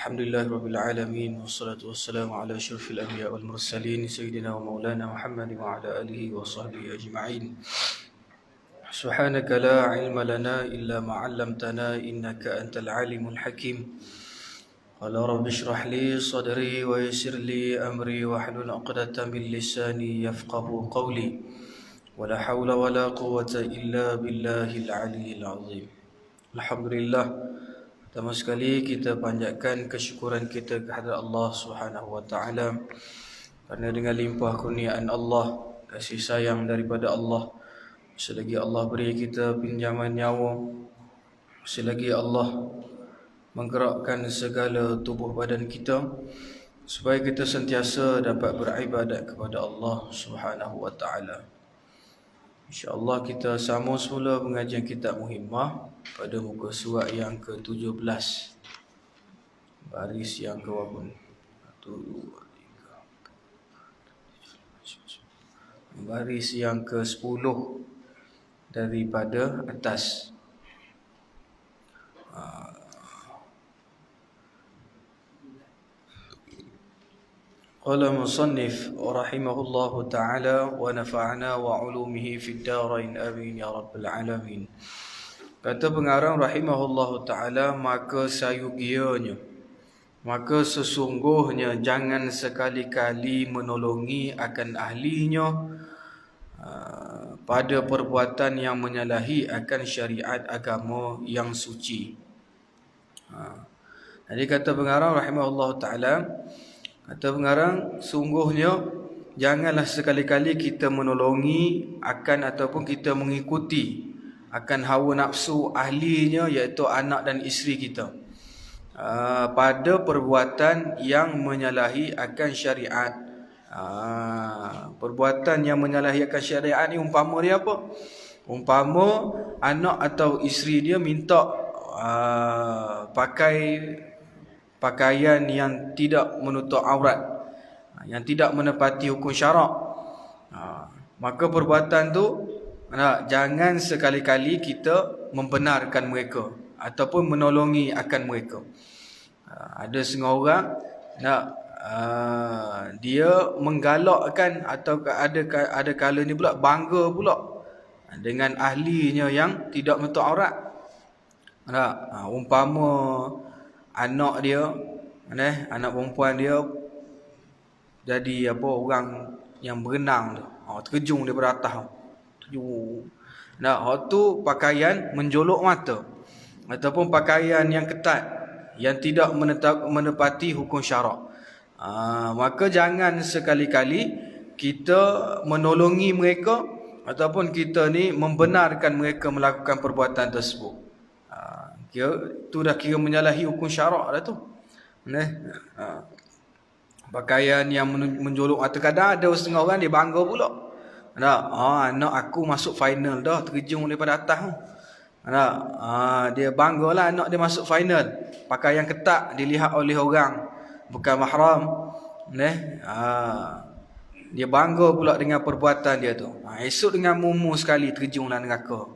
Alhamdulillahirabbil alamin wassalatu wassalamu ala asyrafil anbiya wal mursalin sayyidina wa maulana Muhammad wa ala alihi wa sahbihi ajma'in. Subhanaka la ilma lana illa ma 'allamtana innaka antal alimul hakim. Qala rabbi shrah li sadri wa yassir li amri wahlul 'uqdatam min lisani yafqahu qawli. Wala haula wala quwwata illa billahil aliyyil azim. Alhamdulillah, pertama sekali kita panjatkan kesyukuran kita kepada Allah Subhanahu wa taala kerana dengan limpah kurniaan Allah, kasih sayang daripada Allah, selagi Allah beri kita pinjaman nyawa, selagi Allah menggerakkan segala tubuh badan kita supaya kita sentiasa dapat beribadat kepada Allah Subhanahu wa taala. InsyaAllah kita sambung semula pengajian kitab Muhimmah pada muka surat yang ke-17, baris yang ke berapa ni? 1, 2, 3, baris yang ke-10 daripada atas. Qala musannif rahimahullahu ta'ala wa nafa'ana wa ulumihi fid darain amin ya rabbal alamin. Kata pengarang rahimahullahu ta'ala, maka sayugianya, maka sesungguhnya jangan sekali-kali menolongi akan ahlinya pada perbuatan yang menyalahi akan syariat agama yang suci. Jadi kata pengarang rahimahullahu ta'ala, kata pengarang, sungguhnya janganlah sekali-kali kita menolongi akan ataupun kita mengikuti akan hawa nafsu ahlinya, iaitu anak dan isteri kita, pada perbuatan yang menyalahi akan syariat. Perbuatan yang menyalahi akan syariat ni umpama dia apa? Umpama anak atau isteri dia minta pakaian yang tidak menutup aurat, yang tidak menepati hukum syarak, maka perbuatan tu jangan sekali-kali kita membenarkan mereka ataupun menolongi akan mereka. Ada setengah orang dia menggalakkan atau ada kala ni pula bangga pula dengan ahlinya yang tidak menutup aurat. Umpama anak dia, anak perempuan dia jadi orang yang berenang tu, terkejung daripada atas. Tu pakaian menjolok mata ataupun pakaian yang ketat yang tidak menepati hukum syarak. Maka jangan sekali-kali kita menolongi mereka ataupun kita ni membenarkan mereka melakukan perbuatan tersebut. Tu dah kira menyalahi hukum syarak dah tu. Pakaian yang menjolok mata. Kadang ada setengah orang dia bangga pula. Anak aku masuk final dah, terjun daripada atas tu. Dia banggalah anak dia masuk final. Pakaian ketat dilihat oleh orang bukan mahram. Dia bangga pula dengan perbuatan dia tu. Esok dengan mumu sekali terjunlah neraka.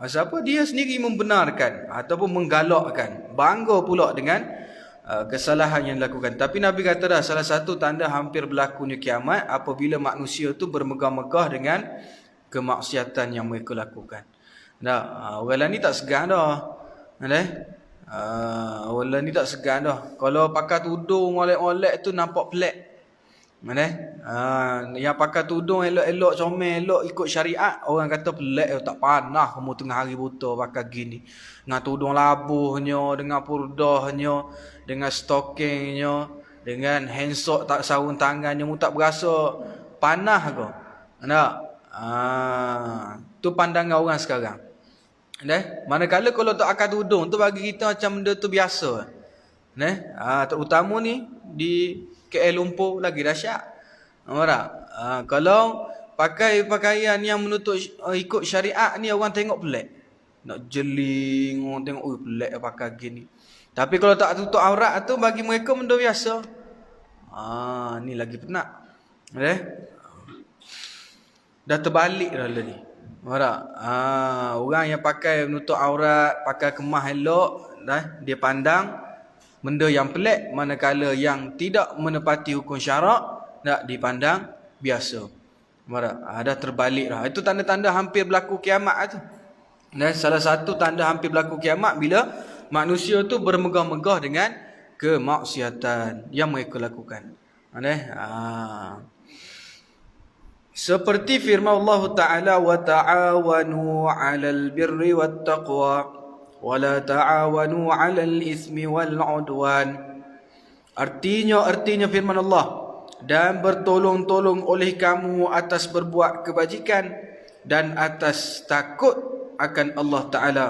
Siapa dia sendiri membenarkan ataupun menggalakkan, bangga pula dengan kesalahan yang dilakukan. Tapi Nabi kata dah, salah satu tanda hampir berlakunya kiamat apabila manusia tu bermegah-megah dengan kemaksiatan yang mereka lakukan. Orang ni tak segan dah. Orang ni tak segan dah. Kalau pakai tudung molek-molek tu nampak pelik. Yang pakai tudung elok-elok, comel elok, ikut syariat, orang kata pelik, tak panah kamu tengah hari buta pakai gini, dengan tudung labuhnya, dengan purdahnya, dengan stokingnya, dengan handsok tak sarung tangannya, mu tak berasa panah ke? Tu pandangan orang sekarang. Manakala kalau tak pakai tudung tu bagi kita macam benda tu biasa. Terutama ni di KL Lumpur lagi dahsyat. Kalau pakai pakaian yang menutup ikut syariat ni, orang tengok pelik. Nak jeling, orang tengok pelik pakai gini. Tapi kalau tak tutup aurat tu bagi mereka benda biasa. Ni lagi penat. Dah terbalik dah ni. Orang yang pakai menutup aurat, pakai kemah elok, dia pandang benda yang pelik, manakala yang tidak menepati hukum syarak nak dipandang biasa. Dah terbalik dah. Itu tanda-tanda hampir berlaku kiamat tu. Dan salah satu tanda hampir berlaku kiamat bila manusia tu bermegah-megah dengan kemaksiatan yang mereka lakukan. Seperti firman Allah Ta'ala, wa ta'awanu 'alal birri wat taqwa wa la ta'awanu 'alal ismi wal 'udwan. Artinya firman Allah, dan bertolong-tolong oleh kamu atas berbuat kebajikan dan atas takut akan Allah Ta'ala,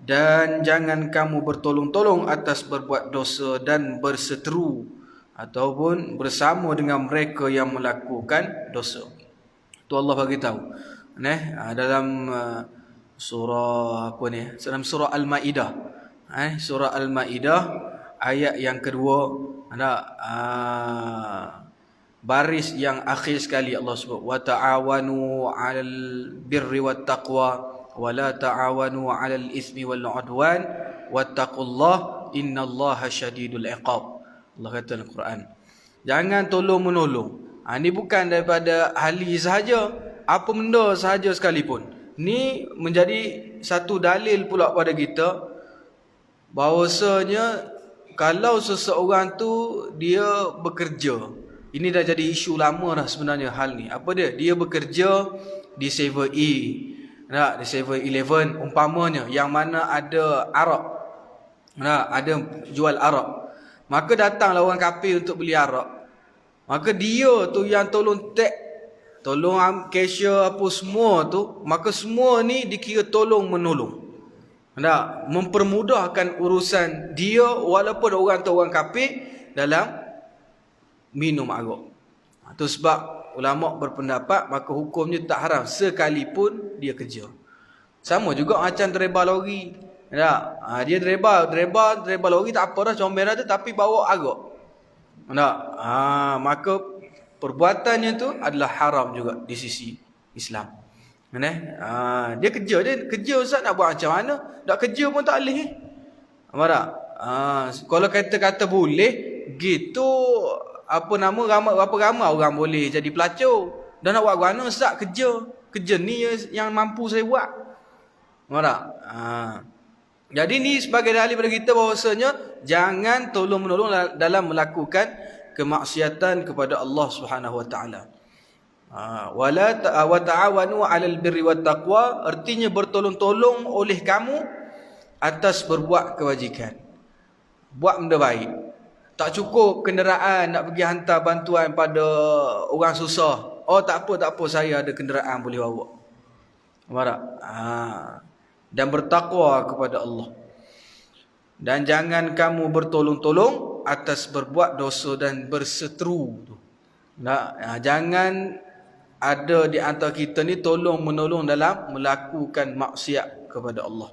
dan jangan kamu bertolong-tolong atas berbuat dosa dan berseteru ataupun bersama dengan mereka yang melakukan dosa. Tu Allah bagi tahu. Dalam surah dalam surah Al-Maidah. Surah Al-Maidah ayat yang kedua, baris yang akhir sekali Allah sebut, wa ta'awanu 'alal birri wat taqwa wa la ta'awanu 'alal ismi wal 'udwan wattaqullah innallaha syadidul iqab. Allah kata dalam Quran, jangan tolong menolong. Ini bukan daripada ahli sahaja, apa benda sahaja sekalipun. Ni menjadi satu dalil pula pada kita bahawasanya kalau seseorang tu dia bekerja, ini dah jadi isu lama dah sebenarnya hal ni. Apa dia? Dia bekerja di 7E, di 7-Eleven umpamanya, yang mana ada arak, ada jual arak. Maka datanglah orang kafir untuk beli arak. Maka dia tu yang tolong tag, tolong cashier apa semua tu, maka semua ni dikira tolong menolong. Mempermudahkan urusan dia walaupun orang tu orang kafir dalam minum arak. Itu sebab ulama berpendapat maka hukumnya tak haram sekalipun dia kerja. Sama juga macam driver lori. Dia driver lori tak apa dah, comel dah tu, tapi bawa arak. Maka perbuatannya tu adalah haram juga di sisi Islam. Dia kerja Ustaz, nak buat macam mana? Tak kerja pun tak boleh. Kalau kata boleh gitu, berapa ramai orang boleh jadi pelacur. Dan nak buat mana Ustaz? Kerja ni yang mampu saya buat. Jadi ni sebagai dalil pada kita bahawasanya jangan tolong menolong dalam melakukan kemaksiatan kepada Allah Subhanahu wa taala. Wa ta'awanu 'alal birri wat taqwa, artinya bertolong-tolong oleh kamu atas berbuat kebajikan. Buat benda baik. Tak cukup kenderaan nak pergi hantar bantuan pada orang susah. Oh tak apa saya ada kenderaan boleh bawa. Dan bertakwa kepada Allah. Dan jangan kamu bertolong-tolong atas berbuat dosa dan berseteru. Jangan ada di antara kita ni tolong menolong dalam melakukan maksiat kepada Allah.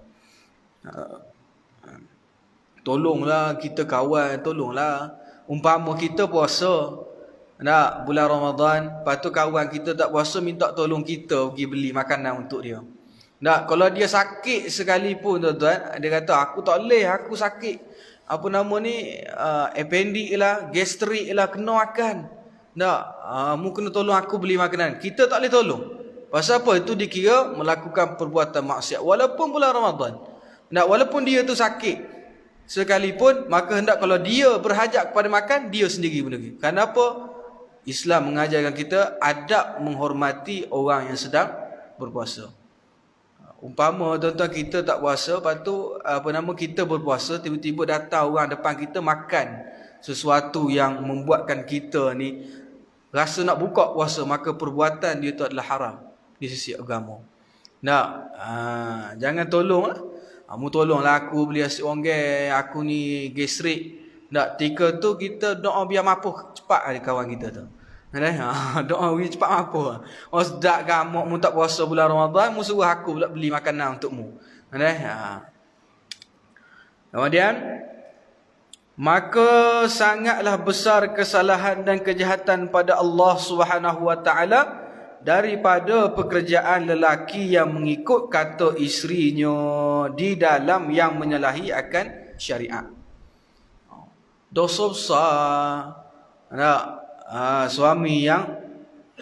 Tolonglah kita kawan, tolonglah. Umpama kita puasa bulan Ramadan, lepas tu kawan kita tak puasa, minta tolong kita pergi beli makanan untuk dia. Kalau dia sakit sekalipun tuan-tuan, dia kata aku tak boleh, aku sakit appendix lah, gastrik lah, kena makan. Mu kena tolong aku beli makanan. Kita tak boleh tolong. Pasal apa? Itu dikira melakukan perbuatan maksiat walaupun bulan Ramadan. Walaupun dia tu sakit sekalipun, maka hendak kalau dia berhajat kepada makan, dia sendiri pergi. Kenapa? Islam mengajarkan kita adab menghormati orang yang sedang berpuasa. Umpama tuan-tuan kita tak puasa, lepas tu kita berpuasa, tiba-tiba datang orang depan kita makan sesuatu yang membuatkan kita ni rasa nak buka puasa, maka perbuatan dia tu adalah haram di sisi agama. Jangan tolonglah. Kamu tolonglah aku beli nasi onggel, aku ni gastrik. Tika tu kita doa biar mampu cepat ada kawan kita tu. Doa biar cepat mampu. Oh sedap kamu mu tak puasa bulan Ramadan, mu suruh aku pula beli makanan untukmu. Kemudian maka sangatlah besar kesalahan dan kejahatan pada Allah Subhanahu wa taala daripada pekerjaan lelaki yang mengikut kata isterinya di dalam yang menyalahi akan syariat. Dosa besar. Nak, suami yang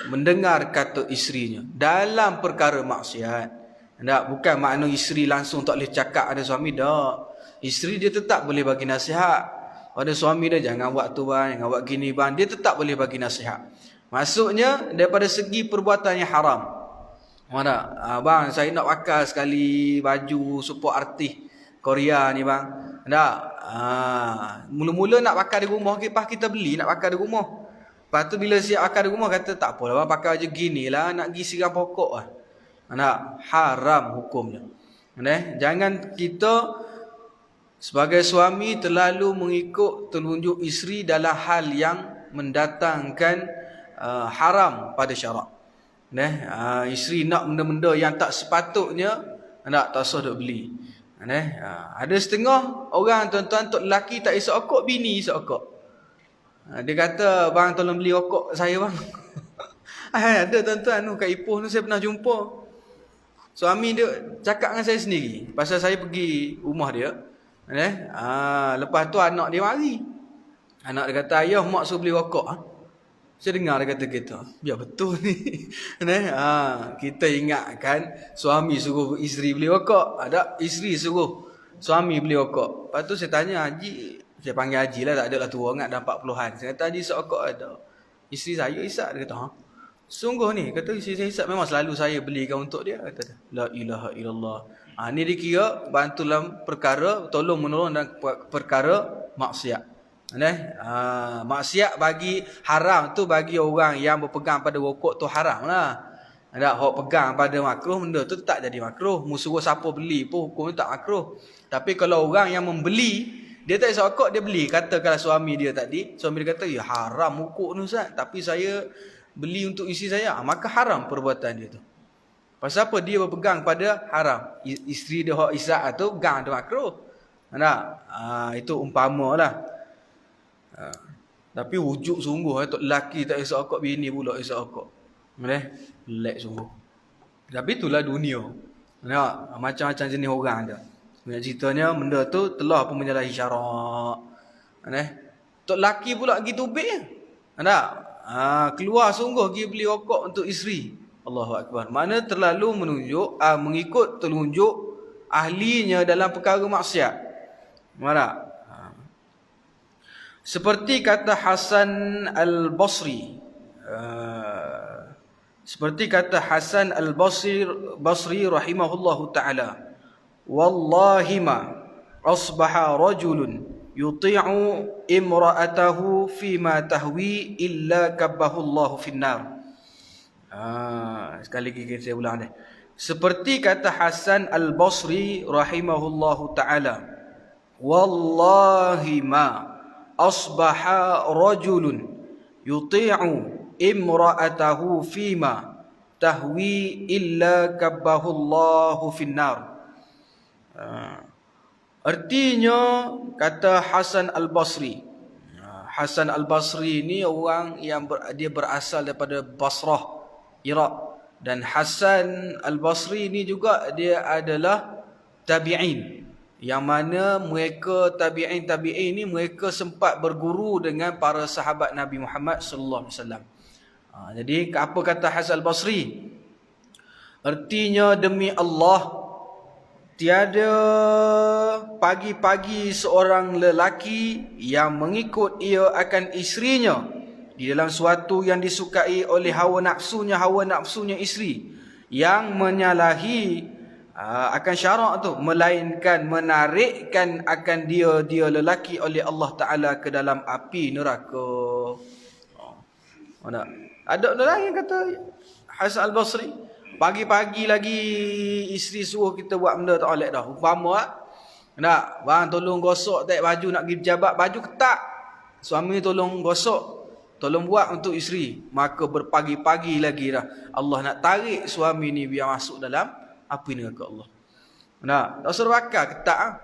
mendengar kata isterinya dalam perkara maksiat. Tak, bukan makna isteri langsung tak boleh cakap ada suami, tak. Isteri dia tetap boleh bagi nasihat pada suami dia, jangan buat tu bang, jangan buat gini bang, dia tetap boleh bagi nasihat. Maksudnya daripada segi perbuatan yang haram. Mana? Bang, saya nak pakai sekali baju support artis Korea ni bang. Tak. Mula-mula nak pakai di rumah, lepas kita beli nak pakai di rumah. Lepas tu bila siap pakai di rumah kata tak apalah bang, pakai baju gini lah, nak pergi siram pokok lah. Nak, haram hukumnya. Jangan kita sebagai suami terlalu mengikut telunjuk isteri dalam hal yang mendatangkan haram pada syarak. Isteri nak benda-benda yang tak sepatutnya, tak usah duk beli. Ada setengah orang tuan-tuan, tok lelaki tak isap okok, bini isap okok. Dia kata, bang tolong beli okok saya bang. Ada tuan-tuan tu kat Ipoh tu saya pernah jumpa. Suami dia cakap dengan saya sendiri pasal saya pergi rumah dia. Lepas tu anak dia mari. Anak dia kata, ayah mak suruh beli rokok. Saya dengar dia kata gitu. Biar betul ni. Kita ingatkan suami suruh isteri beli rokok. Ada isteri suruh suami beli rokok. Lepas tu saya tanya Haji, saya panggil Haji lah, tak adalah tua ingat dah 40-an. Saya kata, Haji isap rokok ada? Isteri saya isap. Dia kata, sungguh ni, kata isteri saya isap, memang selalu saya belikan untuk dia. Kata, la ilaha illallah. Ni dia kira bantu dalam perkara, tolong menolong dalam perkara maksiat. Maksiat bagi haram tu, bagi orang yang berpegang pada rokok tu haram lah. Hok pegang pada makruh, benda tu tak jadi makruh. Musuh siapa beli pun hukum tak makruh. Tapi kalau orang yang membeli, dia tak isap rokok, dia beli. Katakanlah suami dia tadi, suami dia kata, ya haram rokok ni Ustaz, tapi saya beli untuk isteri saya, maka haram perbuatan dia tu. Pasal apa? Dia berpegang pada haram. Isteri dia hok isap tu pegang tu makruh. Itu umpama lah. Tapi wujud sungguh tok lelaki tak isap rokok, bini pula isap rokok. Lelak sungguh. Tapi itulah dunia. Macam-macam jenis orang dia. Sebenarnya ceritanya benda tu telah pun menyalahi syarak. Tok lelaki pula pergi tubik. Keluar sungguh pergi beli rokok untuk isteri. Allahu Akbar. Mana terlalu menunjuk, mengikut telunjuk ahlinya dalam perkara maksiat. Mana? Seperti kata Hasan Al-Basri. Seperti kata Hasan Al-Basri rahimahullahu ta'ala. Wallahi ma asbaha rajulun yuti'u imra'atahu fima tahwi illa kabbahu Allahu finnar. Sekali lagi saya ulang deh. Seperti kata Hasan Al-Basri rahimahullahu ta'ala. Wallahi ma asbaha rajulun yuti'u imra'atahu fima tahwi illa kabbahu Allahu finnar. Artinya kata Hasan Al-Basri. Hasan Al-Basri ni orang yang dia berasal daripada Basrah, Iraq. Dan Hasan Al-Basri ni juga dia adalah tabi'in. Yang mana mereka tabi'in ni mereka sempat berguru dengan para sahabat Nabi Muhammad sallallahu alaihi wasallam. Jadi apa kata Hasan Al-Basri? Artinya demi Allah, tiada pagi-pagi seorang lelaki yang mengikut ia akan isterinya di dalam suatu yang disukai oleh hawa nafsunya isteri, yang menyalahi akan syarak tu, melainkan menarikkan akan dia lelaki oleh Allah Ta'ala ke dalam api neraka. Ada orang yang kata Hasan Al-Basri, pagi-pagi lagi isteri suruh kita buat benda tak boleh dah. Umpama nak, bang tolong gosok tak baju nak pergi pejabat, baju ketak. Suami tolong gosok, tolong buat untuk isteri. Maka berpagi-pagi lagi dah Allah nak tarik suami ni biar masuk dalam api neraka Allah. Tak usah bakar ketak.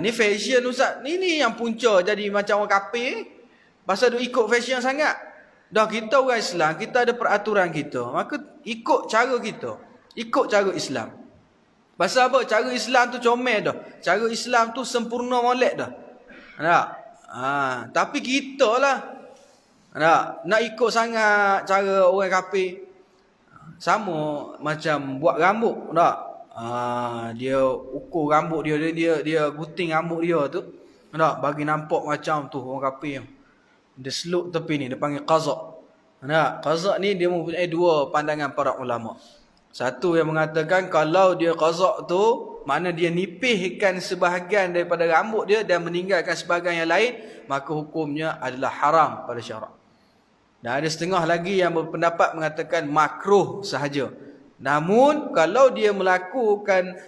Ni fashion Ustaz. Ni yang punca jadi macam orang kafir. Pasal dia ikut fashion sangat. Dah kita orang Islam, kita ada peraturan kita. Maka ikut cara kita. Ikut cara Islam. Pasal apa? Cara Islam tu comel dah. Cara Islam tu sempurna molek dah. Tapi kita lah nak ikut sangat cara orang kafir. Sama macam buat rambut tak? Dia ukur rambut dia gunting rambut dia tu. Tak? Bagi nampak macam tu orang kafir. Dia seluk tepi ni, dia panggil qazak. Qazak ni dia mempunyai dua pandangan para ulama. Satu yang mengatakan kalau dia qazak tu, mana dia nipihkan sebahagian daripada rambut dia dan meninggalkan sebahagian yang lain, maka hukumnya adalah haram pada syarak. Dan ada setengah lagi yang berpendapat mengatakan makruh sahaja. Namun kalau dia melakukan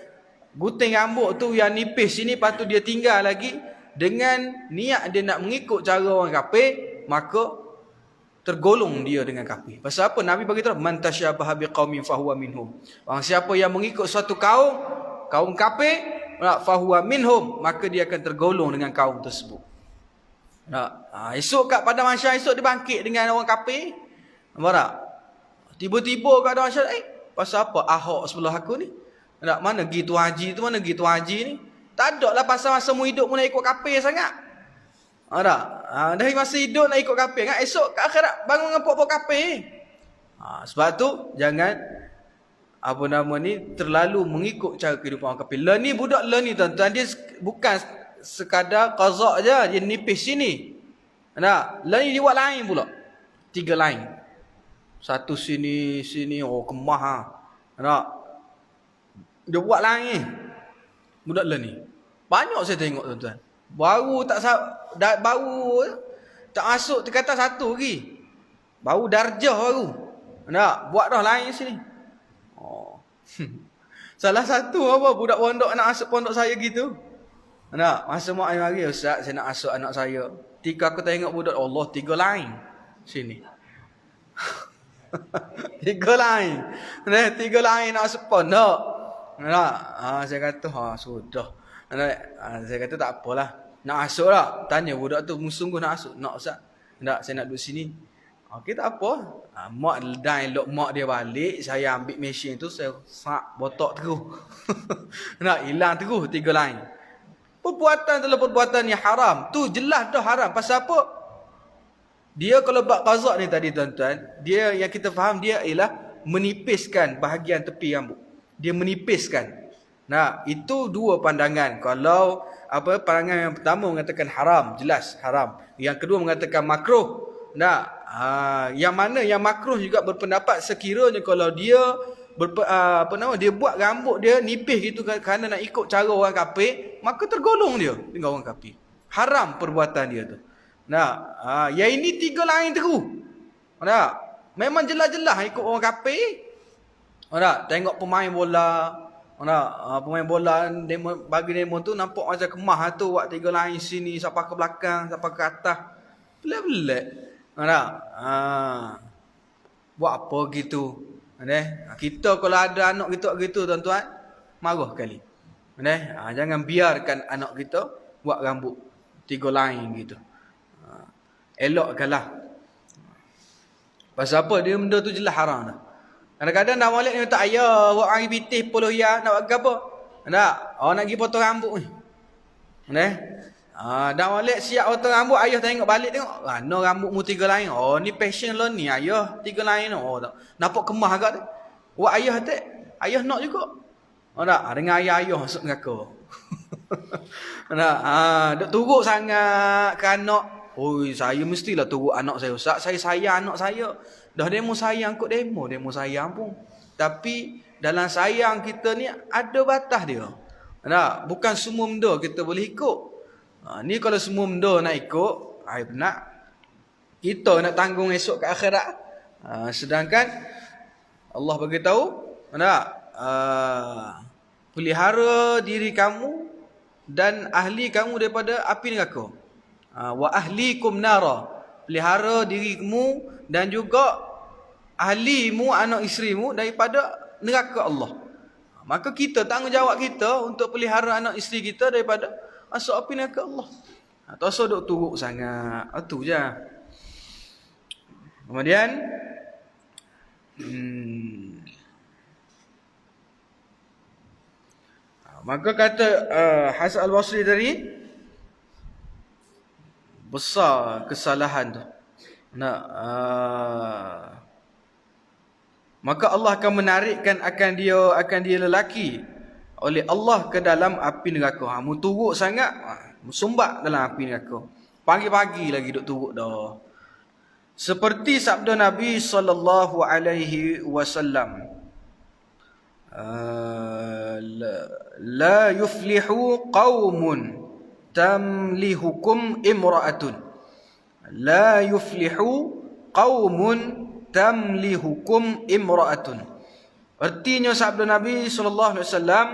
gunting rambut tu yang nipis sini, lepas tu dia tinggal lagi dengan niat dia nak mengikut cara orang kafir, maka tergolong dia dengan kafir. Pasal apa? Nabi beritahu, man tasyabaha biqaumin fahuwa minhum. Orang siapa yang mengikut suatu kaum kafir, fahuwa minhum, maka dia akan tergolong dengan kaum tersebut. Esok kat pada masyarakat, esok dia bangkit dengan orang kafir. Nampak tak? Tiba-tiba kat ada masyarakat, pasal apa Ahok sebelah aku ni? Mana pergi Tuan Haji tu, mana pergi Tuan Haji ni? Tak ada lah pasal masa mu hidup mu nak ikut kafir sangat. Dari masa hidup nak ikut kafir kan? Esok kat akhirat bangun dengan pokok kafir. Sebab tu jangan terlalu mengikut cara kehidupan orang kafir. Ni budak ni tuan-tuan, dia bukan sekadar qazak je, dia nipis sini. Ni dia buat lain pula. 3 lain. Satu sini, kemah dia buat lain. Budak ni. Banyak saya tengok tuan-tuan. Baru tak masuk tingkatan 1 lagi. Baru darjah baru. Buat dah lain sini. Salah satu budak pondok nak masuk pondok saya gitu. Masa mak ayah mari, Ustaz, saya nak masuk anak saya. Tika aku tengok budak, Allah 3 lain sini. 3 lain. 3 lain nak masuk pondok. Saya kata, sudah. Saya kata tak apalah. Nak masuk tak? Tanya budak tu, sungguh nak masuk? Nak, Ustaz. Tak, saya nak duduk sini. Okey, tak apa. Mak dan elok mak dia balik, saya ambil mesin tu, saya botok terus. Hilang terus 3 lain. Perbuatan adalah perbuatan yang haram. Tu jelas dah haram. Pasal apa? Dia kalau buat qazak ni tadi tuan-tuan, dia yang kita faham dia ialah menipiskan bahagian tepi rambut. Dia menipiskan. Itu 2 pandangan. Kalau pandangan yang pertama mengatakan haram, jelas haram. Yang kedua mengatakan makruh. Yang mana yang makruh juga berpendapat sekiranya kalau dia dia buat rambut dia nipis gitu kerana nak ikut cara orang kafir, maka tergolong dia dengan orang kafir. Haram perbuatan dia tu. Yang ini 3 lain terus. Memang jelas-jelas ikut orang kafir. Tengok pemain bola. Pemain bola bagi demo tu nampak macam kemah tu, buat 3 lain sini, sampai ke belakang, sampai ke atas. Pelik-pelik. Buat apa gitu? Kita kalau ada anak kita gitu tuan-tuan, marah kali. Jangan biarkan anak kita buat rambut 3 lain gitu. Elokkanlah. Pasal apa? Dia benda tu jelas haram dah. Kadang-kadang dah molek ni tak ayah buat hari pitih 10 ya nak buat apa? Nak pergi potong rambut ni. Dah molek siap potong rambut, ayah tengok balik tengok. No rambutmu 3 lain. Ni passion lo ni ayah 3 lain. Tak. Nampak kemah agak tu. Buat ayah tu, ayah nak juga. Dengan ayah masuk neraka. Duk turut sangat ke anak. Saya mestilah turut anak saya. Ustaz, saya sayang anak saya. Dah demo sayang kot demo sayang pun. Tapi dalam sayang kita ni ada batas dia. Bukan semua benda kita boleh ikut. Ni kalau semua benda nak ikut, nak kita nak tanggung esok ke akhirat. Sedangkan Allah beritahu, pelihara diri kamu dan ahli kamu daripada api neraka. Wa ahlikum nara. Pelihara dirimu dan juga ahlimu, anak isterimu daripada neraka Allah. Maka kita tanggungjawab kita untuk pelihara anak isteri kita daripada masuk api neraka Allah. Tak usah duk turut sangat. Itu je. Kemudian maka kata Hasan Al-Basri tadi, besar kesalahan tu. Nak maka Allah akan menarikkan akan dia lelaki oleh Allah ke dalam api neraka. Mu turut sangat, sumbat dalam api neraka. Pagi-pagi lagi duk turut dah. Seperti sabda Nabi sallallahu alaihi wasallam, la yuflihu qaumun tamlihukum imra'atun. La yuflihu qaumun tamlihukum imra'atun. Artinya sabda Nabi sallallahu alaihi wasallam,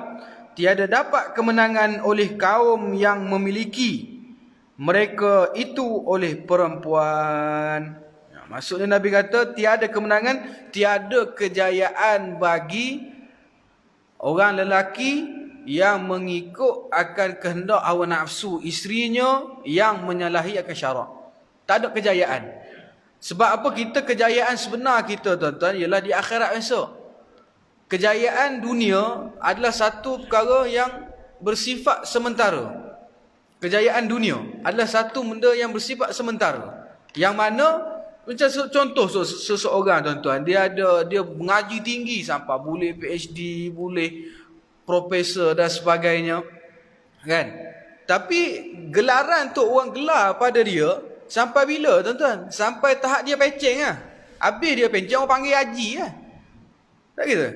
tiada dapat kemenangan oleh kaum yang memiliki mereka itu oleh perempuan. Maksudnya Nabi kata tiada kemenangan, tiada kejayaan bagi orang lelaki yang mengikut akan kehendak hawa nafsu isterinya yang menyalahi akan syarak. Tak ada kejayaan. Sebab apa? Kita kejayaan sebenar kita tuan-tuan ialah di akhirat esok. Kejayaan dunia adalah satu perkara yang bersifat sementara. Kejayaan dunia adalah satu benda yang bersifat sementara. Yang mana macam contoh seseorang tuan-tuan, dia mengaji tinggi sampai boleh PhD, boleh profesor dan sebagainya, kan? Tapi gelaran tu orang gelar pada dia sampai bila tuan-tuan? Sampai tahap dia penceng lah. Habis dia penceng, orang panggil haji lah. Tak gitu?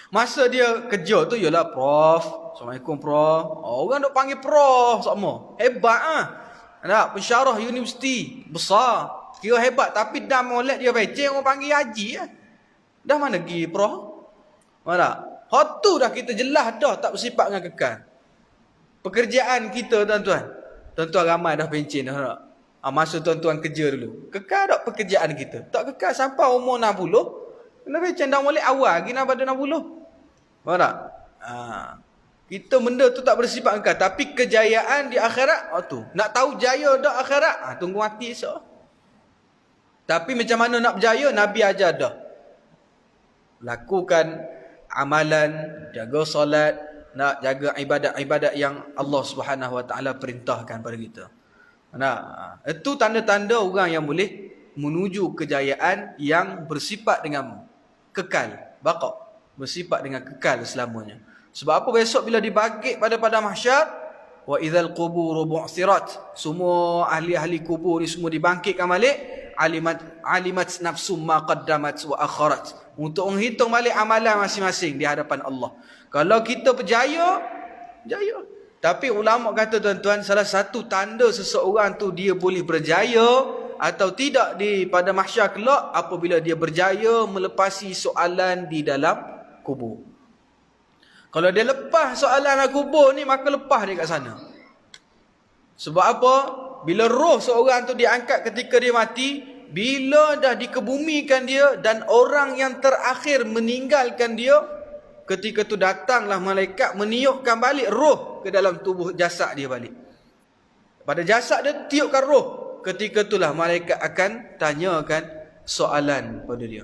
Masa dia kerja tu ialah Prof. Assalamualaikum Prof. Orang duk panggil Prof sama. Hebat ah. Nak pensyarah universiti besar. Kira hebat, tapi dah molek dia penceng, orang panggil haji lah. Dah mana pergi Prof? Mana? Hak tu dah kita jelas dah tak bersifat dengan kekal. Pekerjaan kita tuan-tuan. Tuan-tuan ramai dah pencen dah. Masa tuan-tuan kerja dulu. Kekal tak pekerjaan kita? Tak kekal sampai umur 60. Kena pencen dah mulai awal lagi nak pada 60. Faham tak? Kita benda tu tak bersifat kekal. Tapi kejayaan di akhirat, tu. Nak tahu jaya dah akhirat? Tunggu mati esok. Tapi macam mana nak berjaya? Nabi ajar dah. Lakukan amalan, jaga solat, nak jaga ibadat-ibadat yang Allah Subhanahu Wa Taala perintahkan pada kita. Nah, itu tanda-tanda orang yang boleh menuju kejayaan yang bersifat dengan kekal, baqa, bersifat dengan kekal selamanya. Sebab apa? Besok bila dibangkit pada padang mahsyar, wa idzal qubur bu'thirat, semua ahli-ahli kubur ni semua dibangkitkan balik, alimat nafsum ma qaddamat wa akharat, untuk menghitung balik amalan masing-masing di hadapan Allah. Kalau kita berjaya, jaya. Tapi ulama kata tuan-tuan, salah satu tanda seseorang tu dia boleh berjaya atau tidak di pada mahsyar kelak apabila dia berjaya melepasi soalan di dalam kubur. Kalau dia lepas soalan dalam kubur ni, maka lepas dia kat sana. Sebab apa? Bila roh seorang tu diangkat ketika dia mati, bila dah dikebumikan dia dan orang yang terakhir meninggalkan dia, ketika tu datanglah malaikat meniupkan balik roh ke dalam tubuh jasad dia balik. Pada jasad dia tiupkan roh. Ketika itulah malaikat akan tanyakan soalan pada dia.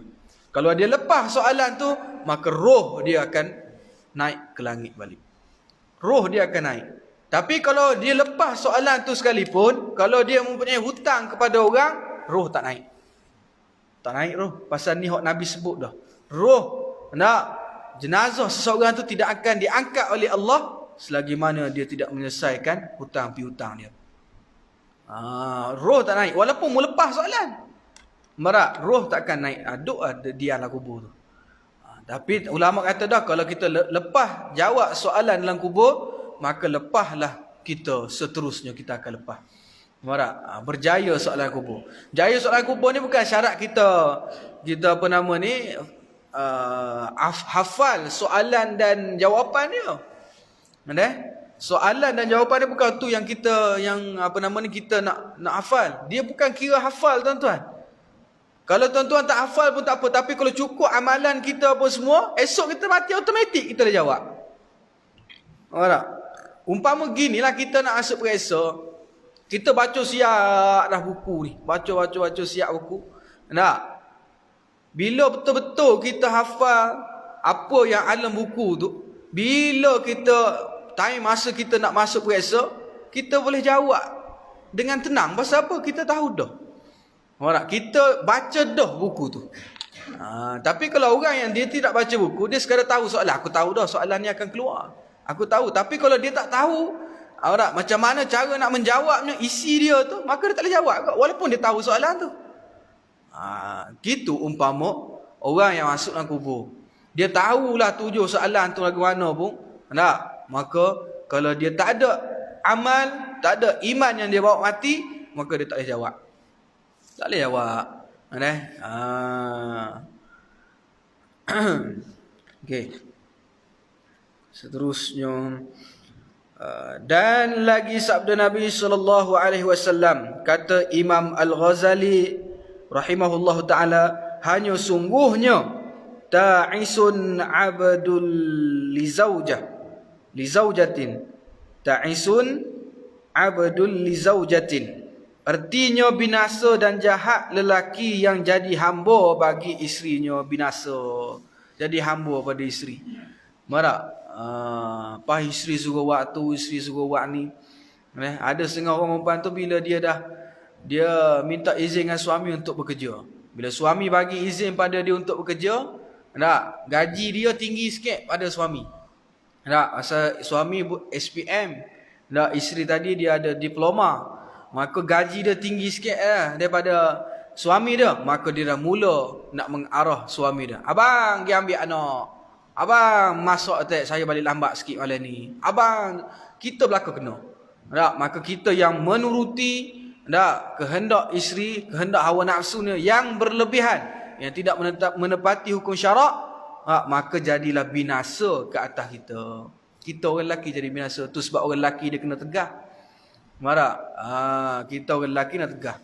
Kalau dia lepas soalan tu, maka roh dia akan naik ke langit balik. Roh dia akan naik. Tapi kalau dia lepas soalan tu sekalipun, kalau dia mempunyai hutang kepada orang, roh tak naik. Tak naik roh. Pasal ni hak Nabi sebut dah. Roh, nak jenazah seseorang tu tidak akan diangkat oleh Allah selagi mana dia tidak menyelesaikan hutang piutang dia. Roh tak naik. Walaupun mu lepas soalan, merak, roh tak akan naik. Duk dia dalam kubur tu. Tapi ulama kata dah, kalau kita lepas jawab soalan dalam kubur, maka lepaslah kita seterusnya kita akan lepas. Berjaya soalan kubur. Jaya soalan kubur ni bukan syarat kita apa nama ni, hafal soalan dan jawapan dia. Soalan dan jawapan dia bukan tu yang kita kita nak hafal. Dia bukan kira hafal tuan-tuan. Kalau tuan-tuan tak hafal pun tak apa, tapi kalau cukup amalan kita apa semua, esok kita mati automatik kita dah jawab. Alright. Umpama ginilah kita nak masuk periksa, kita baca siap dah buku ni. Baca siap buku. Nak? Bila betul-betul kita hafal apa yang alam buku tu, bila kita time masa kita nak masuk periksa, kita boleh jawab. dengan tenang. Pasal apa? Kita tahu dah. Orang kita baca dah buku tu. Tapi kalau orang yang dia tidak baca buku, dia sekadar tahu soalan. Aku tahu dah soalan ni akan keluar. Aku tahu. Tapi kalau dia tak tahu, orang macam mana cara nak menjawabnya, isi dia tu, maka dia tak boleh jawab. Walaupun dia tahu soalan tu. Gitu umpama orang yang masuk dalam kubur. Dia tahulah 7 soalan tu lagu mana pun. Tak? Maka kalau dia tak ada amal, tak ada iman yang dia bawa mati, maka dia tak boleh jawab. Tak boleh jawab. Okey. Seterusnya, dan lagi sabda Nabi sallallahu alaihi wasallam, kata Imam Al-Ghazali rahimahullahu taala, hanya sungguhnya ta'isun abdul lizaujatin. Ta'isun abdul lizaujatin. Artinya binasa dan jahat lelaki yang jadi hamba bagi isterinya. Binasa. Jadi hamba pada isteri. Marak? Pas isteri suruh buat tu, isteri suruh buat ni. Ada setengah orang perempuan tu bila dia minta izin dengan suami untuk bekerja. Bila suami bagi izin pada dia untuk bekerja, gaji dia tinggi sikit pada suami. Asal suami SPM, isteri tadi dia ada diploma, maka gaji dia tinggi sikit daripada suami dia. Maka dia dah mula nak mengarah suami dia. Abang pergi ambil anak. Abang masuk atas, saya balik lambat sikit malam ni. Abang, kita belakang kena. Maka kita yang menuruti kehendak isteri, kehendak hawa nafsunya yang berlebihan, yang tidak menepati hukum syarak, maka jadilah binasa ke atas kita. Kita orang lelaki jadi binasa. Tu sebab orang lelaki dia kena tegah. Marah? Kita orang lelaki nak tegah.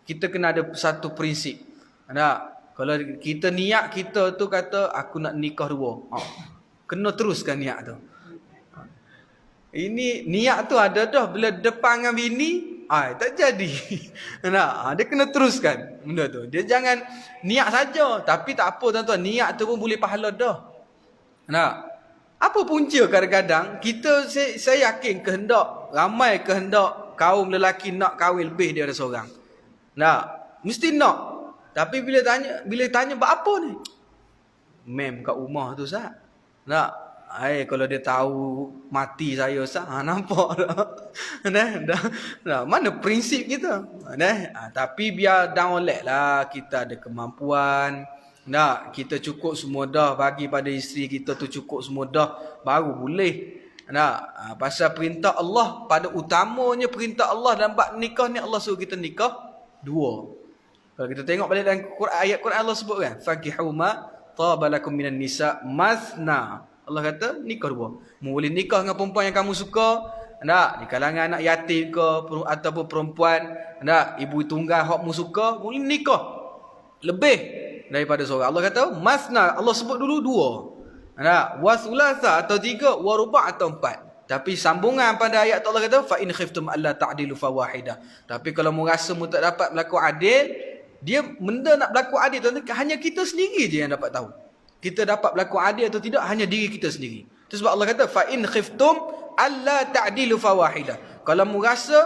Kita kena ada satu prinsip. Kalau kita niat kita tu kata aku nak nikah 2, kena teruskan niat tu. Ini niat tu ada dah, bila depan dengan bini tak jadi. Dia kena teruskan benda tu. Dia jangan niat saja, tapi tak apa tuan-tuan, niat tu pun boleh pahala dah. Apa punca kadang-kadang kita, saya yakin ramai kehendak kaum lelaki nak kahwin lebih daripada seorang. Mesti nak. Tapi bila tanya buat apa ni? Mem kat rumah tu sah. Kalau dia tahu mati saya sah, nampak dah. Mana prinsip kita? Tapi biar down lah, kita ada kemampuan. Kita cukup semua dah, bagi pada isteri kita tu cukup semua dah, baru boleh. Pasal perintah Allah, pada utamanya perintah Allah dalam bab nikah ni, Allah suruh kita nikah 2. Kalau kita tengok balik dalam ayat Quran, Allah sebut kan, fakihu ma tabalakum minan nisa masna. Allah kata nikah 2. Boleh nikah dengan perempuan yang kamu suka, di kalangan anak yatim ke ataupun perempuan ibu tunggal hak mu suka, boleh nikah lebih daripada seorang. Allah kata masna, Allah sebut dulu 2. Wa thulatha atau 3, wa ruba' atau 4. Tapi sambungan pada ayat Allah kata fa in khiftum alla ta'dilu fawahidah. Tapi kalau mu rasa mu tak dapat berlaku adil, dia benda nak berlaku adil tu hanya kita sendiri je yang dapat tahu. Kita dapat berlaku adil atau tidak hanya diri kita sendiri. Itu sebab Allah kata fa in khiftum alla ta'dilu fawahidah. Kalau mu rasa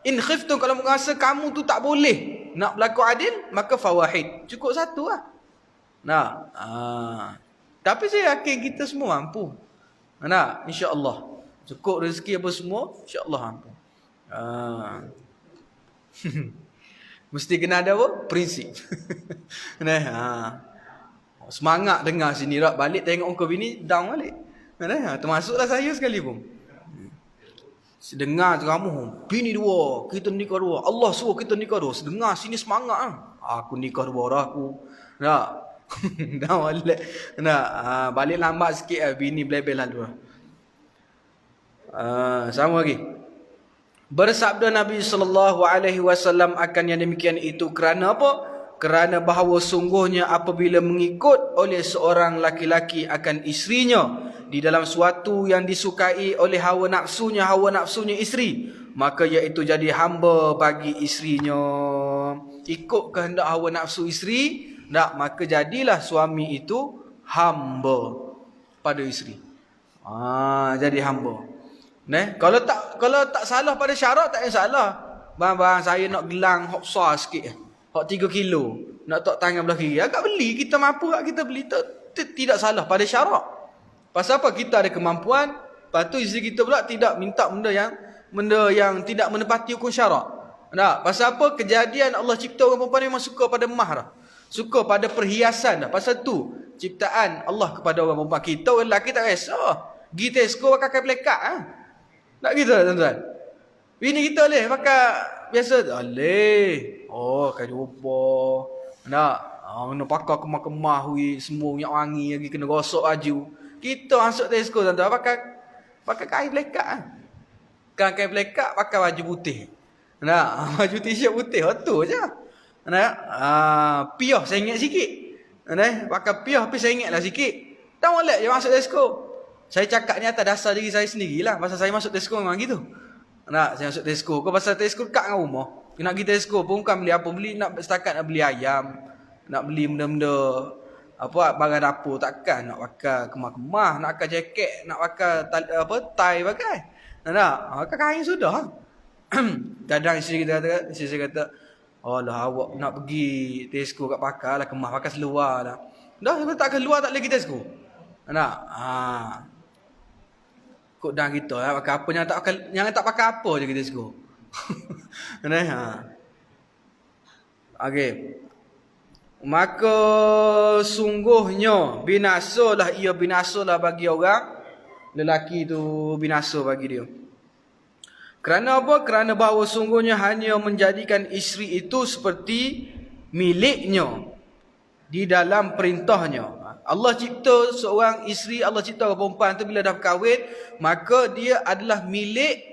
in khiftum, kalau mu rasa kamu tu tak boleh nak berlaku adil, maka fawahid, cukup 1 lah. Tapi saya yakin kita semua mampu. Insya-Allah. Cukup rezeki apa semua, insya-Allah mampu. Mesti kena ada apa? Prinsip. Semangat dengar sini, balik tengok muka bini, down balik. Termasuklah saya sekali pun. Sedengar tu kamu, bini 2, kita nikah 2. Allah suruh kita nikah 2. Sedengar sini semangat. Aku nikah 2 dah aku. Dah balik. Balik lambat sikit bini belebel lalu. Sama lagi. Bersabda Nabi sallallahu alaihi wasallam akan yang demikian itu kerana apa? Kerana bahawa sungguhnya apabila mengikut oleh seorang laki-laki akan isterinya di dalam suatu yang disukai oleh hawa nafsunya isteri, maka iaitu jadi hamba bagi isterinya. Ikut kehendak hawa nafsu isteri, maka jadilah suami itu hamba pada isteri. Jadi hamba. Kalau tak salah pada syarat tak ada salah. Bang, saya nak gelang hok besar sikit. Hok 3 kilo. Nak tok tangan belah kiri. Agak beli. Kita mampu tak kita beli. Tidak salah pada syarak. Pasal apa? Kita ada kemampuan. Lepas tu isteri kita pula tidak minta benda yang tidak menepati hukum syarak. Nah, pasal apa? Kejadian Allah cipta orang perempuan memang suka pada mah dah. Suka pada perhiasan dah. Pasal tu ciptaan Allah kepada orang perempuan. Kita orang lelaki tak kisah. Pergi Tesco pakai plekat. Tak gitu tuan-tuan. Bini kita boleh pakai biasa. Boleh. Oh, kain rupa. Nak. Kena pakai kemah-kemah. Semua minyak wangi lagi. Kena gosok baju. Kita masuk Tesco tuan-tuan. Pakai kain plekat. Kan kain plekat pakai baju putih. Nak. Baju t-shirt putih. Itu je. Nak. Piah sengit sikit. Nak. Pakai piah tapi sengit lah sikit. Tak boleh je masuk Tesco. Saya cakap ni atas dasar diri saya sendirilah. Pasal saya masuk Tesco memang gitu. Nak, saya masuk Tesco. Kau pasal Tesco dekat dengan rumah. Nak pergi Tesco pun bukan beli apa. Nak setakat nak beli ayam. Nak beli benda-benda. Barang dapur. Takkan nak pakai kemah-kemah. Nak pakai jaket. Nak pakai tie pakai. Nak, pakai kain sudah. Kadang isteri saya kata, oh lah awak nak pergi Tesco kat pakar lah. Kemah pakai seluar lah. Dah, tak keluar tak lagi Tesco. Nak, kok dah kita lah, pakai apa jangan tak pakai apa je kita suka. Okey. Maka sungguhnya binasalah bagi orang lelaki tu, binasa bagi dia. Kerana apa? Kerana bahawa sungguhnya hanya menjadikan isteri itu seperti miliknya di dalam perintahnya. Allah cipta seorang isteri, Allah cipta orang perempuan tu bila dah berkahwin, maka dia adalah milik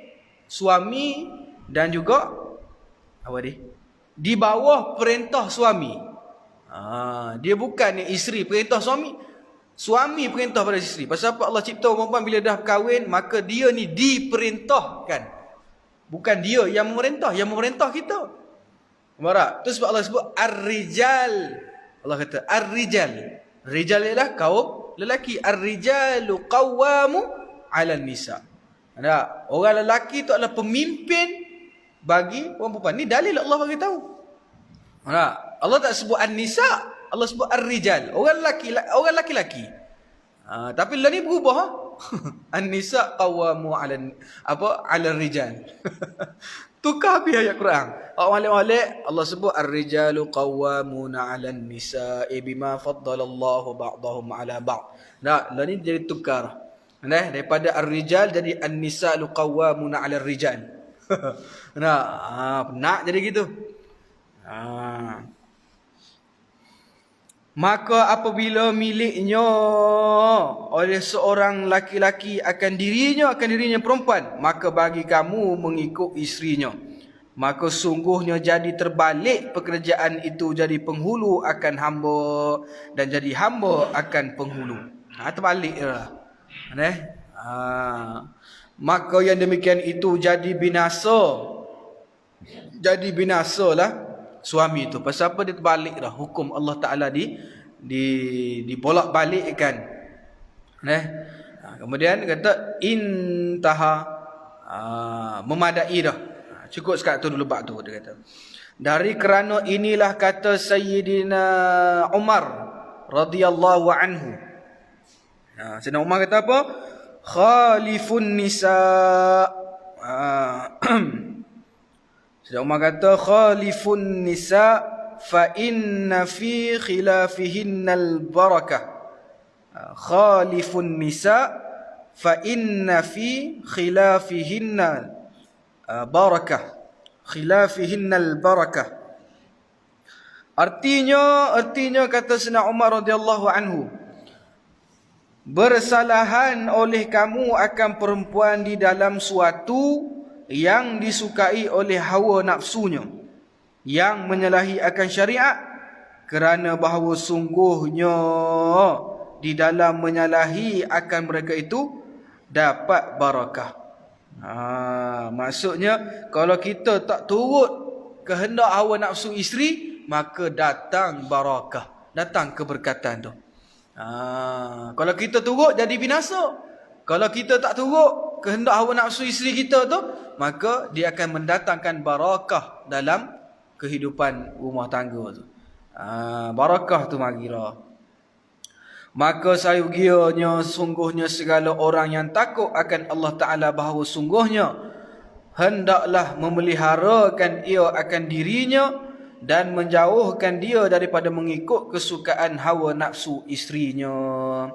suami dan juga apa dia? Di bawah perintah suami. Dia bukan isteri perintah suami. Suami perintah pada isteri. Pasal apa Allah cipta orang perempuan bila dah berkahwin, maka dia ni diperintahkan. Bukan dia yang memerintah kita. Marah. Tu sebab Allah sebut ar-rijal. Allah kata ar-rijal. Rijal ialah kaum lelaki. Ar-rijalu qawwamu 'alan nisa. Ada orang lelaki tu adalah pemimpin bagi orang perempuan. Ni dalil Allah bagi tahu. Allah tak sebut an-nisa, Allah sebut ar-rijal. Orang lelaki. Tapi lah ni berubah. An-nisa qawwamu 'alan rijal. Tukar habis ayat Quran. Awal-awal Allah sebut ar-rijalu qawwamuna 'alan nisa'i bima faddalallahu ba'dahum 'ala ba'd. Nah, lah ni jadi tukar. Nah, daripada ar-rijal jadi an-nisa'u qawwamuna 'ala rijal. Nah, nak jadi gitu. Maka apabila miliknya oleh seorang laki-laki akan dirinya perempuan, maka bagi kamu mengikut isterinya. Maka sungguhnya jadi terbalik pekerjaan itu, jadi penghulu akan hamba dan jadi hamba akan penghulu. Terbalik lah. Maka yang demikian itu jadi binasa. Jadi binasalah suami itu. Pasal apa dia terbalik dah hukum Allah Ta'ala dibolak-balikkan. Kemudian kata intaha, memadai dah. Cukup sekat tu dulu bab tu dia kata. Dari kerana inilah kata Sayyidina Umar radhiyallahu anhu. Sayyidina Umar kata apa? Khalifun nisa. Sayyidina Umar kata khalifun nisa fa inna fi khilafihinnal barakah. Khalifun nisa fa inna fi khilafihinnal barakah. Khilafihinnal barakah. Artinya kata Sayyidina Umar radhiyallahu anhu, bersalahan oleh kamu akan perempuan di dalam suatu yang disukai oleh hawa nafsunya, yang menyalahi akan syariat, kerana bahawa sungguhnya di dalam menyalahi akan mereka itu dapat barakah. Maksudnya kalau kita tak turut kehendak hawa nafsu isteri, maka datang barakah, datang keberkatan tu. Kalau kita turut jadi binasa. Kalau kita tak turut kehendak hawa nafsu isteri kita tu, maka dia akan mendatangkan barakah dalam kehidupan rumah tangga tu. Barakah tu marilah. Maka sayugianya sungguhnya segala orang yang takut akan Allah Ta'ala, bahawa sungguhnya hendaklah memeliharakan ia akan dirinya dan menjauhkan dia daripada mengikut kesukaan hawa nafsu isterinya.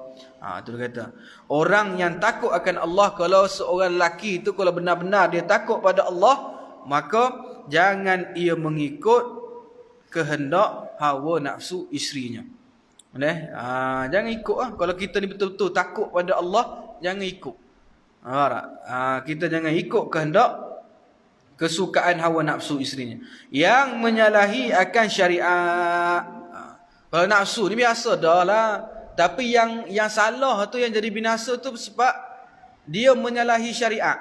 Itu dia kata. Orang yang takut akan Allah, kalau seorang lelaki itu kalau benar-benar dia takut pada Allah, maka jangan ia mengikut kehendak hawa nafsu isterinya. Jangan ikut lah. Kalau kita ni betul-betul takut pada Allah, jangan ikut. Kita jangan ikut kehendak kesukaan hawa nafsu isterinya yang menyalahi akan syariat. Kalau nafsu ni biasa dah lah. Tapi yang salah tu, yang jadi binasa tu sebab dia menyalahi syariat.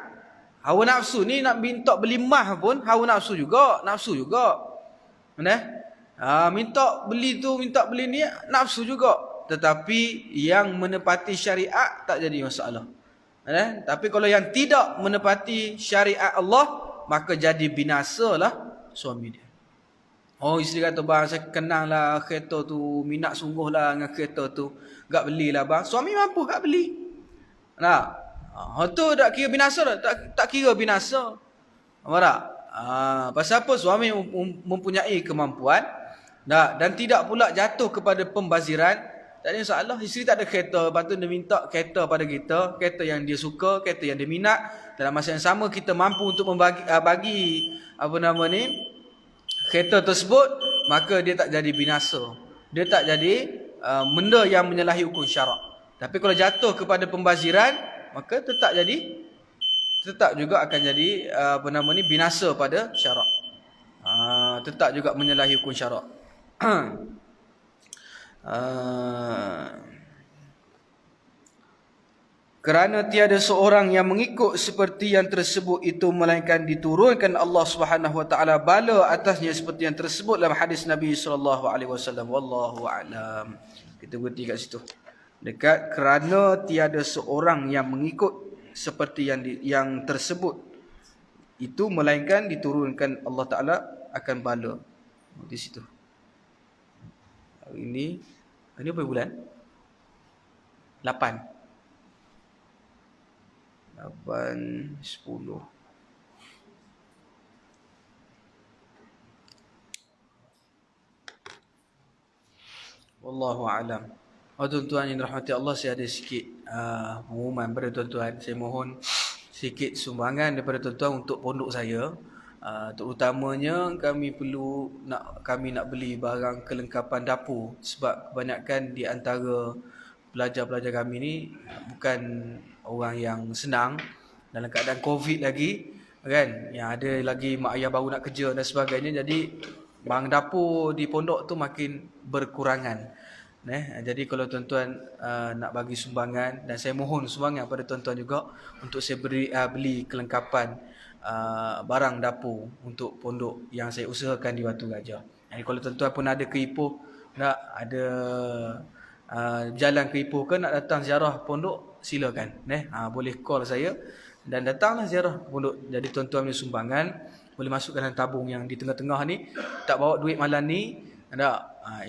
Hawa nafsu ni nak minta beli mah pun hawa nafsu juga. Minta beli tu, minta beli ni nafsu juga. Tetapi yang menepati syariat tak jadi masalah. Tapi kalau yang tidak menepati syariat Allah, maka jadi binasalah suami dia. Isteri kata, bang saya kenal lah kereta tu, minat sungguh lah dengan kereta tu, gak belilah bang. Suami mampu gak beli. Tu tak kira binasa dah. Tak kira binasa. Pasal apa? Suami mempunyai kemampuan dan tidak pula jatuh kepada pembaziran. Tak ada masalah. Isteri tak ada kereta, lepas tu dia minta kereta pada kita, kereta yang dia suka, kereta yang dia minat. Dalam masa yang sama kita mampu untuk bagi kereta tersebut, maka dia tak jadi binasa. Dia tak jadi benda yang menyalahi hukum syarak. Tapi kalau jatuh kepada pembaziran, maka tetap juga akan jadi binasa pada syarak. Tetap juga menyalahi hukum syarak. Kerana tiada seorang yang mengikut seperti yang tersebut itu, melainkan diturunkan Allah Subhanahu wa taala bala atasnya seperti yang tersebut dalam hadis Nabi sallallahu alaihi wasallam. Wallahu a'lam. Kita berhenti kat situ. Dekat kerana tiada seorang yang mengikut seperti yang tersebut itu, melainkan diturunkan Allah taala akan bala. Di situ. Ini apa bulan? 8, 10. Wallahu a'lam. Tuan-tuan yang dirahmati Allah, saya ada sikit pengumuman pada tuan-tuan. Saya mohon sikit sumbangan daripada tuan-tuan untuk pondok saya. Terutamanya kami nak beli barang kelengkapan dapur, sebab kebanyakan di antara pelajar-pelajar kami ni bukan orang yang senang dalam keadaan Covid lagi, kan? Yang ada lagi mak ayah baru nak kerja dan sebagainya. Jadi barang dapur di pondok tu makin berkurangan. Jadi kalau tuan-tuan nak bagi sumbangan, dan saya mohon sumbangan pada tuan-tuan juga untuk saya beli kelengkapan barang dapur untuk pondok yang saya usahakan di Batu Gajah. Jadi kalau tuan-tuan pun ada ke Ipoh, nak ada jalan ke Ipoh ke, nak datang ziarah pondok, silakan. Boleh call saya dan datanglah ziarah pondok. Jadi tuan-tuan punya sumbangan boleh masukkan dalam tabung yang di tengah-tengah ni. Tak bawa duit malam ni,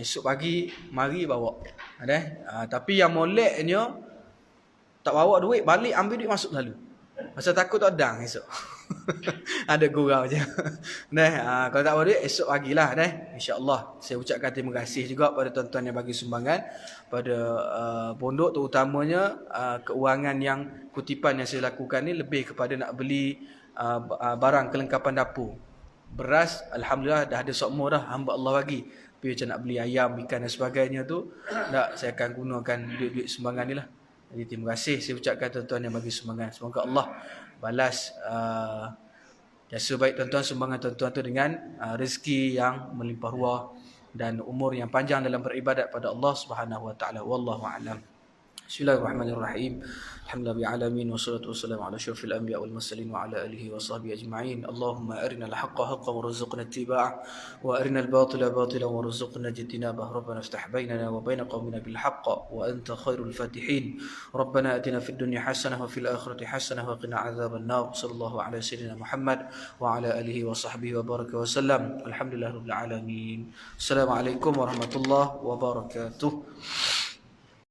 esok pagi mari bawa. Tapi yang moleknya, tak bawa duit, balik ambil duit masuk lalu. Pasal takut tak dang esok. Ada gurau je. Kalau tak bawa duit, esok pagilah. InsyaAllah. Saya ucapkan terima kasih juga pada tuan-tuan yang bagi sumbangan pada pondok, terutamanya keuangan yang kutipan yang saya lakukan ni lebih kepada nak beli barang kelengkapan dapur. Beras, Alhamdulillah dah ada sokmo dah, hamba Allah bagi. Tapi macam nak beli ayam, ikan dan sebagainya tu, saya akan gunakan duit-duit sumbangan ni lah. Jadi terima kasih saya ucapkan tuan-tuan yang bagi sumbangan. Semoga Allah balas jasa baik tuan-tuan, sumbangan tuan-tuan tu dengan rezeki yang melimpah ruah dan umur yang panjang dalam beribadat pada Allah Subhanahu wa taala. Wallahu a'lam. Bismillahirrahmanirrahim. Alhamdulillah alamin wassalatu wassalamu ala asyrafil anbiya wal mursalin wa ala alihi wa sahbihi ajma'in. Allahumma arinal haqqa haqqan warzuqna ittiba'ah wa arinal batila batilan warzuqna ijtinabah. Rabbana iftah bainana wa bain qaumina bil haqq wa anta khairul fatihin. Rabbana atina fid dunya hasanah wa fil akhirati hasanah wa qina adzaban nar. Sallallahu ala sayyidina Muhammad wa ala alihi wa sahbihi wa baraka wa sallam. Alhamdulillahirabbil alamin. Assalamualaikum warahmatullahi wabarakatuh.